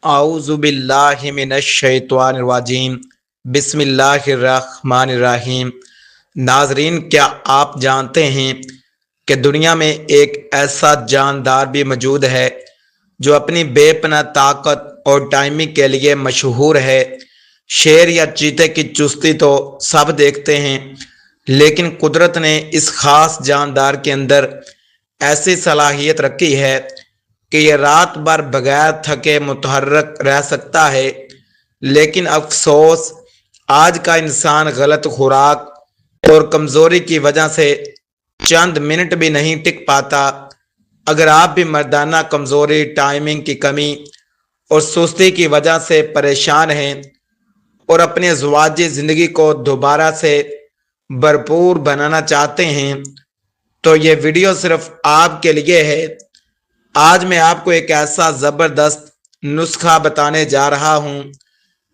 اعوذ باللہ من الشیطان الرجیم بسم اللہ الرحمن الرحیم۔ ناظرین، کیا آپ جانتے ہیں کہ دنیا میں ایک ایسا جاندار بھی موجود ہے جو اپنی بے پناہ طاقت اور ٹائمنگ کے لیے مشہور ہے؟ شیر یا چیتے کی چستی تو سب دیکھتے ہیں، لیکن قدرت نے اس خاص جاندار کے اندر ایسی صلاحیت رکھی ہے کہ یہ رات بھر بغیر تھکے متحرک رہ سکتا ہے۔ لیکن افسوس، آج کا انسان غلط خوراک اور کمزوری کی وجہ سے چند منٹ بھی نہیں ٹک پاتا۔ اگر آپ بھی مردانہ کمزوری، ٹائمنگ کی کمی اور سستی کی وجہ سے پریشان ہیں اور اپنی ازدواجی زندگی کو دوبارہ سے بھرپور بنانا چاہتے ہیں تو یہ ویڈیو صرف آپ کے لیے ہے۔ آج میں آپ کو ایک ایسا زبردست نسخہ بتانے جا رہا ہوں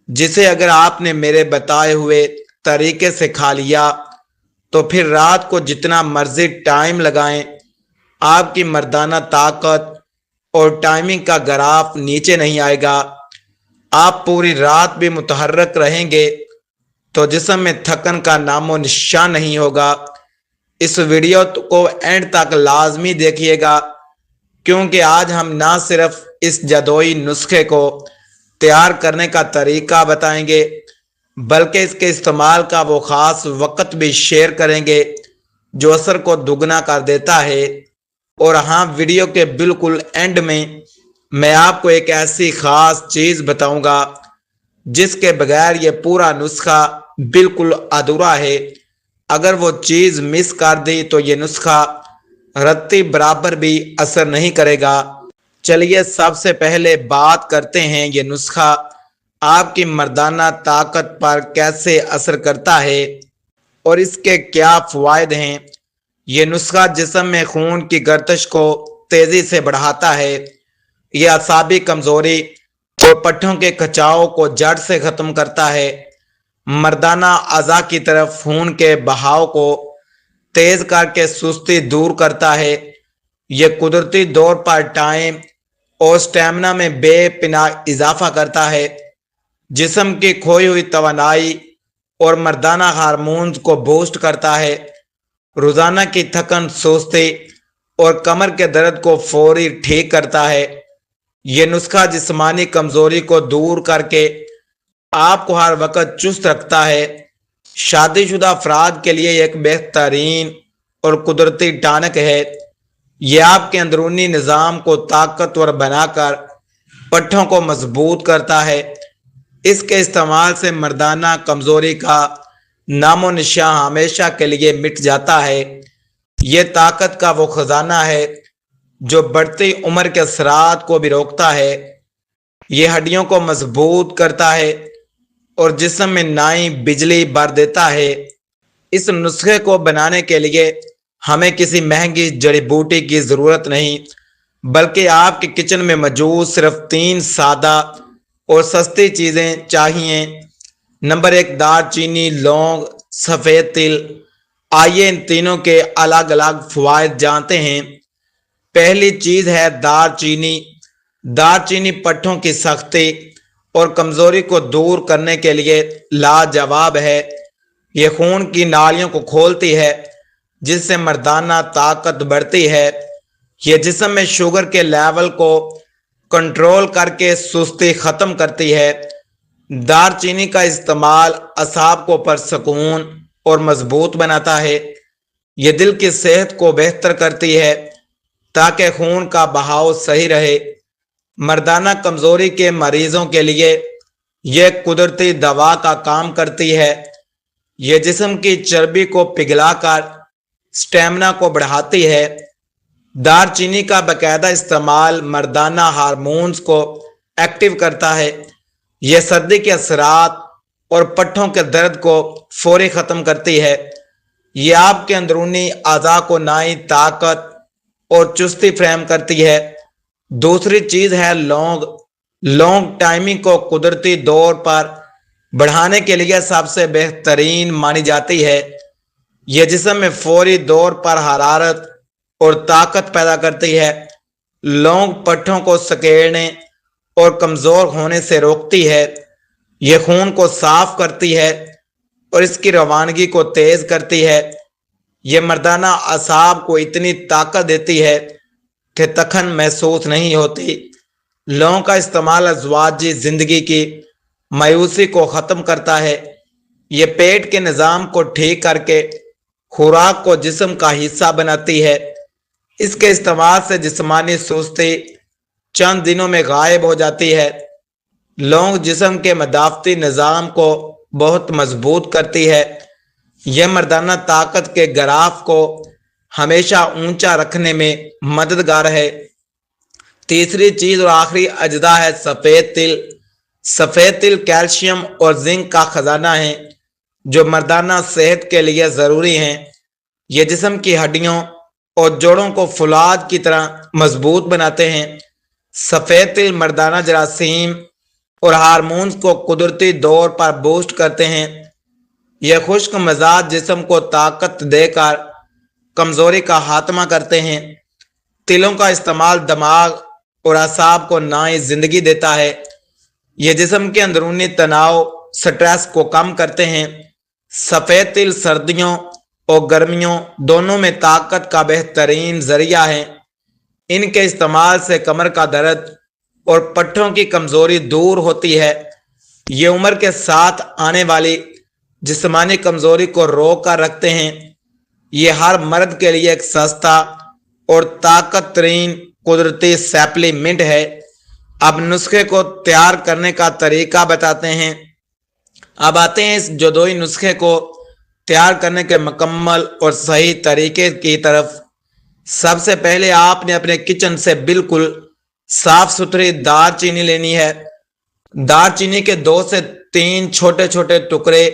جسے اگر آپ نے میرے بتائے ہوئے طریقے سے کھا لیا تو پھر رات کو جتنا مرضی ٹائم لگائیں، آپ کی مردانہ طاقت اور ٹائمنگ کا گراف نیچے نہیں آئے گا۔ آپ پوری رات بھی متحرک رہیں گے تو جسم میں تھکن کا نام و نشان نہیں ہوگا۔ اس ویڈیو کو اینڈ تک لازمی دیکھیے گا، کیونکہ آج ہم نہ صرف اس جادوئی نسخے کو تیار کرنے کا طریقہ بتائیں گے بلکہ اس کے استعمال کا وہ خاص وقت بھی شیئر کریں گے جو اثر کو دگنا کر دیتا ہے۔ اور ہاں، ویڈیو کے بالکل اینڈ میں آپ کو ایک ایسی خاص چیز بتاؤں گا جس کے بغیر یہ پورا نسخہ بالکل ادھورا ہے۔ اگر وہ چیز مس کر دی تو یہ نسخہ رتی برابر بھی اثر نہیں کرے گا۔ چلیے سب سے پہلے بات کرتے ہیں یہ نسخہ آپ کی مردانہ طاقت پر کیسے اثر کرتا ہے اور اس کے کیا فوائد ہیں۔ یہ نسخہ جسم میں خون کی گردش کو تیزی سے بڑھاتا ہے۔ یہ اعصابی کمزوری اور پٹھوں کے کھچاؤ کو جڑ سے ختم کرتا ہے۔ مردانہ اعضاء کی طرف خون کے بہاؤ کو تیز کر کے سستی دور کرتا ہے۔ یہ قدرتی طور پر ٹائم اور سٹیمنا میں بے پناہ اضافہ کرتا ہے۔ جسم کی کھوئی ہوئی توانائی اور مردانہ ہارمونز کو بوسٹ کرتا ہے۔ روزانہ کی تھکن، سستی اور کمر کے درد کو فوری ٹھیک کرتا ہے۔ یہ نسخہ جسمانی کمزوری کو دور کر کے آپ کو ہر وقت چست رکھتا ہے۔ شادی شدہ افراد کے لیے ایک بہترین اور قدرتی ٹانک ہے۔ یہ آپ کے اندرونی نظام کو طاقتور بنا کر پٹھوں کو مضبوط کرتا ہے۔ اس کے استعمال سے مردانہ کمزوری کا نام و نشان ہمیشہ کے لیے مٹ جاتا ہے۔ یہ طاقت کا وہ خزانہ ہے جو بڑھتی عمر کے اثرات کو بھی روکتا ہے۔ یہ ہڈیوں کو مضبوط کرتا ہے اور جسم میں نئی بجلی بھر دیتا ہے۔ اس نسخے کو بنانے کے لیے ہمیں کسی مہنگی جڑی بوٹی کی ضرورت نہیں، بلکہ آپ کے کچن میں موجود صرف 3 سادہ اور سستی چیزیں چاہیے۔ نمبر 1، دار چینی، لونگ، سفید تل۔ آئیے ان تینوں کے الگ الگ فوائد جانتے ہیں۔ پہلی چیز ہے دار چینی۔ دار چینی پٹھوں کی سختی اور کمزوری کو دور کرنے کے لیے لاجواب ہے۔ یہ خون کی نالیوں کو کھولتی ہے جس سے مردانہ طاقت بڑھتی ہے۔ یہ جسم میں شوگر کے لیول کو کنٹرول کر کے سستی ختم کرتی ہے۔ دار چینی کا استعمال اعصاب کو پرسکون اور مضبوط بناتا ہے۔ یہ دل کی صحت کو بہتر کرتی ہے تاکہ خون کا بہاؤ صحیح رہے۔ مردانہ کمزوری کے مریضوں کے لیے یہ قدرتی دوا کا کام کرتی ہے۔ یہ جسم کی چربی کو پگھلا کر سٹیمنا کو بڑھاتی ہے۔ دار چینی کا باقاعدہ استعمال مردانہ ہارمونز کو ایکٹیو کرتا ہے۔ یہ سردی کے اثرات اور پٹھوں کے درد کو فوری ختم کرتی ہے۔ یہ آپ کے اندرونی اعضاء کو نئی طاقت اور چستی فراہم کرتی ہے۔ دوسری چیز ہے لونگ۔ لونگ ٹائمنگ کو قدرتی طور پر بڑھانے کے لیے سب سے بہترین مانی جاتی ہے۔ یہ جسم میں فوری طور پر حرارت اور طاقت پیدا کرتی ہے۔ لونگ پٹھوں کو سکیڑنے اور کمزور ہونے سے روکتی ہے۔ یہ خون کو صاف کرتی ہے اور اس کی روانگی کو تیز کرتی ہے۔ یہ مردانہ اعصاب کو اتنی طاقت دیتی ہے کہ تکھن محسوس نہیں ہوتی۔ لونگ کا استعمال ازواجی زندگی کی مایوسی کو ختم کرتا ہے۔ یہ پیٹ کے نظام کو ٹھیک کر کے خوراک کو جسم کا حصہ بناتی ہے۔ اس کے استعمال سے جسمانی سستی چند دنوں میں غائب ہو جاتی ہے۔ لونگ جسم کے مدافعتی نظام کو بہت مضبوط کرتی ہے۔ یہ مردانہ طاقت کے گراف کو ہمیشہ اونچا رکھنے میں مددگار ہے۔ تیسری چیز اور آخری اجزاء ہے سفید تل۔ سفید تل کیلشیم اور زنک کا خزانہ ہے جو مردانہ صحت کے لیے ضروری ہیں۔ یہ جسم کی ہڈیوں اور جوڑوں کو فولاد کی طرح مضبوط بناتے ہیں۔ سفید تل مردانہ جراثیم اور ہارمونز کو قدرتی طور پر بوسٹ کرتے ہیں۔ یہ خشک مزاج جسم کو طاقت دے کر کمزوری کا خاتمہ کرتے ہیں۔ تلوں کا استعمال دماغ اور اعصاب کو نئی زندگی دیتا ہے۔ یہ جسم کے اندرونی تناؤ سٹریس کو کم کرتے ہیں۔ سفید تل سردیوں اور گرمیوں دونوں میں طاقت کا بہترین ذریعہ ہے۔ ان کے استعمال سے کمر کا درد اور پٹھوں کی کمزوری دور ہوتی ہے۔ یہ عمر کے ساتھ آنے والی جسمانی کمزوری کو روک کر رکھتے ہیں۔ یہ ہر مرد کے لیے ایک سستا اور طاقت ترین قدرتی سپلیمنٹ ہے۔ اب نسخے کو تیار کرنے کا طریقہ بتاتے ہیں۔ اب آتے ہیں اس جدوئی نسخے کو تیار کرنے کے مکمل اور صحیح طریقے کی طرف۔ سب سے پہلے آپ نے اپنے کچن سے بالکل صاف ستھری دار چینی لینی ہے۔ دار چینی کے 2 سے 3 چھوٹے چھوٹے ٹکڑے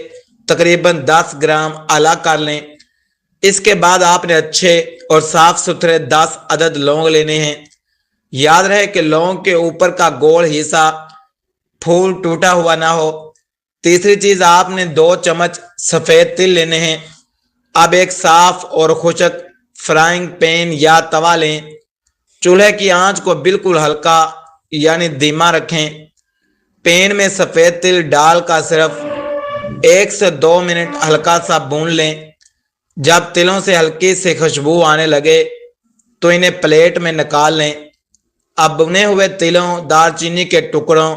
تقریباً 10 گرام الگ کر لیں۔ اس کے بعد آپ نے اچھے اور صاف ستھرے 10 عدد لونگ لینے ہیں۔ یاد رہے کہ لونگ کے اوپر کا گول حصہ پھول ٹوٹا ہوا نہ ہو۔ تیسری چیز آپ نے 2 چمچ سفید تل لینے ہیں۔ اب ایک صاف اور خشک فرائنگ پین یا توا لیں۔ چولہے کی آنچ کو بالکل ہلکا یعنی دھیما رکھیں۔ پین میں سفید تل ڈال کر صرف 1 سے 2 منٹ ہلکا سا بھون لیں۔ جب تلوں سے ہلکی سی خوشبو آنے لگے تو انہیں پلیٹ میں نکال لیں۔ اب بھنے ہوئے تلوں، دار چینی کے ٹکڑوں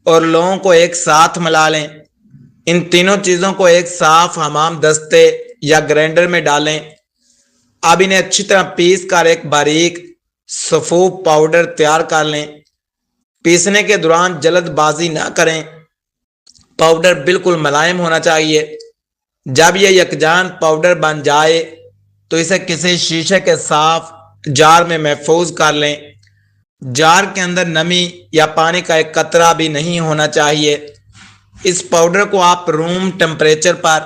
اور لونگ کو ایک ساتھ ملا لیں۔ ان تینوں چیزوں کو ایک صاف حمام دستے یا گرائنڈر میں ڈالیں۔ اب انہیں اچھی طرح پیس کر ایک باریک سفوف پاؤڈر تیار کر لیں۔ پیسنے کے دوران جلد بازی نہ کریں۔ پاؤڈر بالکل ملائم ہونا چاہیے۔ جب یہ یکجان پاؤڈر بن جائے تو اسے کسی شیشے کے صاف جار میں محفوظ کر لیں۔ جار کے اندر نمی یا پانی کا ایک قطرہ بھی نہیں ہونا چاہیے۔ اس پاؤڈر کو آپ روم ٹمپریچر پر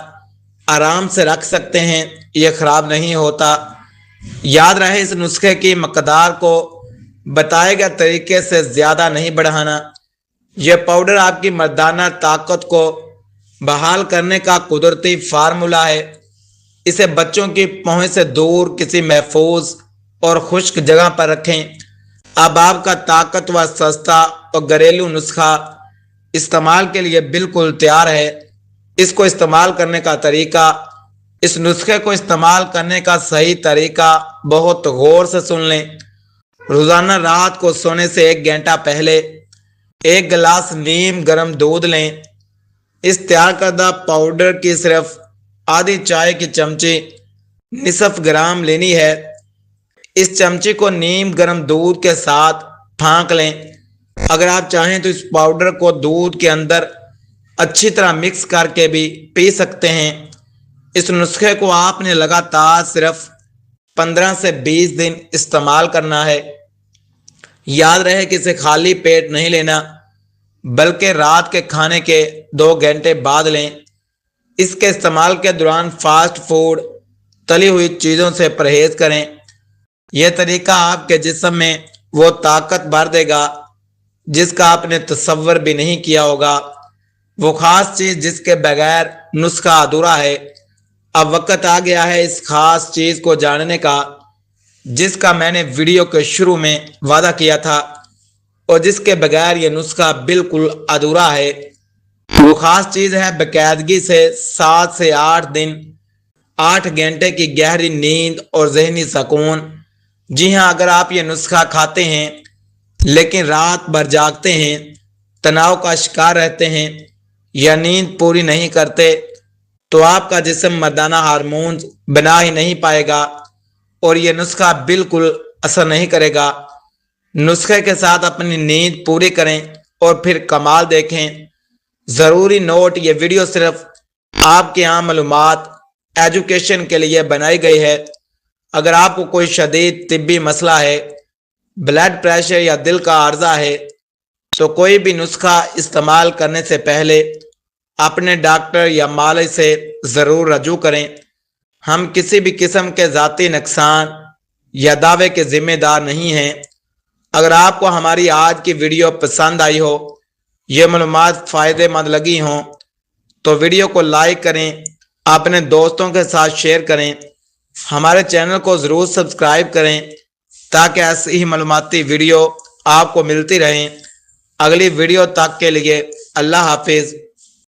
آرام سے رکھ سکتے ہیں، یہ خراب نہیں ہوتا۔ یاد رہے اس نسخے کی مقدار کو بتائے گئے طریقے سے زیادہ نہیں بڑھانا۔ یہ پاؤڈر آپ کی مردانہ طاقت کو بحال کرنے کا قدرتی فارمولہ ہے۔ اسے بچوں کی پہنچ سے دور کسی محفوظ اور خشک جگہ پر رکھیں۔ اب آپ کا طاقتور سستا اور گھریلو نسخہ استعمال کے لیے بالکل تیار ہے۔ اس کو استعمال کرنے کا طریقہ، اس نسخے کو استعمال کرنے کا صحیح طریقہ بہت غور سے سن لیں۔ روزانہ رات کو سونے سے 1 گھنٹہ پہلے 1 گلاس نیم گرم دودھ لیں۔ اس تیار کردہ پاؤڈر کی صرف آدھی چائے کی چمچی نصف گرام لینی ہے۔ اس چمچی کو نیم گرم دودھ کے ساتھ پھانک لیں۔ اگر آپ چاہیں تو اس پاؤڈر کو دودھ کے اندر اچھی طرح مکس کر کے بھی پی سکتے ہیں۔ اس نسخے کو آپ نے لگاتار صرف 15 سے 20 دن استعمال کرنا ہے۔ یاد رہے کہ اسے خالی پیٹ نہیں لینا بلکہ رات کے کھانے کے 2 گھنٹے بعد لیں۔ اس کے استعمال کے دوران فاسٹ فوڈ، تلی ہوئی چیزوں سے پرہیز کریں۔ یہ طریقہ آپ کے جسم میں وہ طاقت بھر دے گا جس کا آپ نے تصور بھی نہیں کیا ہوگا، وہ خاص چیز جس کے بغیر نسخہ ادھورا ہے۔ اب وقت آ گیا ہے اس خاص چیز کو جاننے کا جس کا میں نے ویڈیو کے شروع میں وعدہ کیا تھا۔ اور جس کے بغیر یہ نسخہ بالکل ادھورا ہے۔ وہ خاص چیز ہے باقاعدگی سے 7 سے 8 دن 8 گھنٹے کی گہری نیند اور ذہنی سکون۔ جی ہاں، اگر آپ یہ نسخہ کھاتے ہیں لیکن رات بھر جاگتے ہیں، تناؤ کا شکار رہتے ہیں یا نیند پوری نہیں کرتے، تو آپ کا جسم مردانہ ہارمونز بنا ہی نہیں پائے گا اور یہ نسخہ بالکل اثر نہیں کرے گا۔ نسخے کے ساتھ اپنی نیند پوری کریں اور پھر کمال دیکھیں۔ ضروری نوٹ: یہ ویڈیو صرف آپ کے عام معلومات ایجوکیشن کے لیے بنائی گئی ہے۔ اگر آپ کو کوئی شدید طبی مسئلہ ہے، بلڈ پریشر یا دل کا عارضہ ہے، تو کوئی بھی نسخہ استعمال کرنے سے پہلے اپنے ڈاکٹر یا مالج سے ضرور رجوع کریں۔ ہم کسی بھی قسم کے ذاتی نقصان یا دعوے کے ذمہ دار نہیں ہیں۔ اگر آپ کو ہماری آج کی ویڈیو پسند آئی ہو، یہ معلومات فائدہ مند لگی ہوں، تو ویڈیو کو لائک کریں، اپنے دوستوں کے ساتھ شیئر کریں، ہمارے چینل کو ضرور سبسکرائب کریں تاکہ ایسی ہی معلوماتی ویڈیو آپ کو ملتی رہیں۔ اگلی ویڈیو تک کے لیے اللہ حافظ۔